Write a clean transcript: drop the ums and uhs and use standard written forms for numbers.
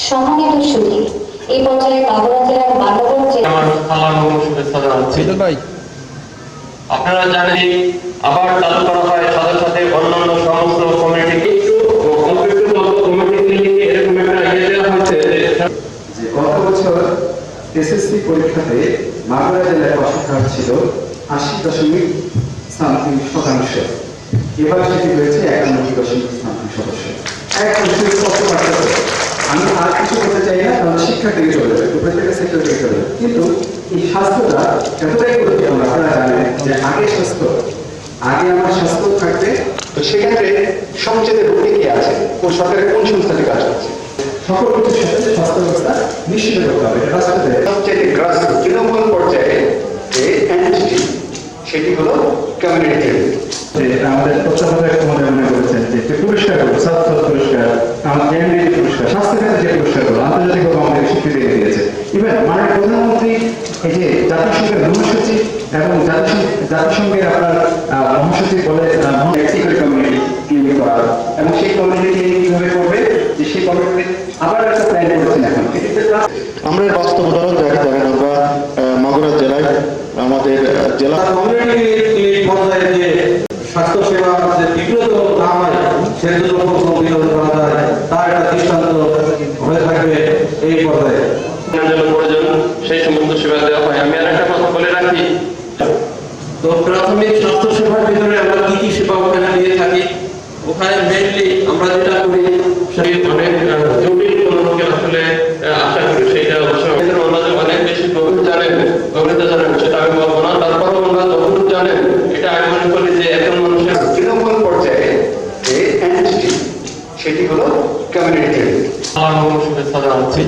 সম্মানিত সুধী, এই পর্যায়ে মাগুরা জেলার মানবগঞ্জ জেলার আপনারা জানেন আবার চালু করা হয় সাথে সাথে অন্যান্য সমস্ত কমিটিকে এরকম একটা ইয়ে দেওয়া হয়েছে যে গত বছর এসএসসি পরীক্ষাতে মাগুরা জেলায় পাস ছিল 80.something%। এবার সেটি হয়েছে 91.something%। একদম সুস্পষ্ট পার্থক্য। আমি আর কিছু বলতে চাই না, কারণ শিক্ষা থেকে চলে যাবে, প্রত্যেকটা সেক্টর থেকে চলে যাবে। কিন্তু এই স্বাস্থ্যটা এতটাই গুরুত্বপূর্ণ। আপনারা জানেন যে আগে আমার স্বাস্থ্য থাকবে, তো সেক্ষেত্রে সবচেয়ে রোগী কি আছে, কোন সরকারের কোন সংস্থাতে কাজ করছে, সকল কিছুর সাথে স্বাস্থ্য ব্যবস্থা নিশ্চিত করতে হবে। রাষ্ট্রতে সবচেয়ে গ্রাসরুট তৃণমূল পর্যায়ে যে এনটিটি, সেটি হলো কমিউনিটি। আমাদের তত্ত্বাবধায়ক মহোদয় মনে করেছেন যে পুরস্কারগুলো, স্বাস্থ্য পুরস্কার, আমাদের এনডিটি পুরস্কার, স্বাস্থ্যখাতে যে পুরস্কারগুলো আন্তর্জাতিকভাবে আমাদের স্বীকৃতি দিয়ে দিয়েছে। ইভেন মাননীয় প্রধানমন্ত্রী এই যে জাতিসংঘের মহাসচিব এবং জাতিসংঘের আপনার মহাসচিব বলে কমিউনিটি ক্লিনিক করা, এবং সেই কমিউনিটি ক্লিনিক কিভাবে করবে, যে সেই কমিউনিটি আবার একটা প্ল্যান করেছেন এখন। আমরা বাস্তব উদাহরণ দেখেন, আমরা মাগুরা জেলায় আমাদের জেলা কমিউনিটি ক্লিনিক পর্যায়ে যে স্বাস্থ্য সেবা যে বিব্রত না হয়, সেজন্য সংবিধান করা যায়, তার একটা দৃষ্টান্ত হয়ে থাকবে এই পর্যায়ে। সেই সমস্ত সেবা দেওয়া হয়। আমি আর একটা কথা বলে রাখি, তো প্রাথমিক স্বাস্থ্য সেবার ভিতরে আমরা কি কি সেবা ওখানে দিয়ে থাকি, ওখানে মেইনলি আমরা যেটা করি সেই অনেক জটিল কোনো রোগের আসলে আশা করি সেটা অবশ্যই অনেক বেশি গভীর জানেন, গভীরতা জানেন, সেটা আমি বলবো না। তারপরেও ওনারা যতটুকু জানেন, এটা আমি মনে করি যে একজন মানুষের তৃণমূল পর্যায়ে যে এনটিটি, সেটি হলো কমিউনিটি। আমার শুভেচ্ছা জানাচ্ছি।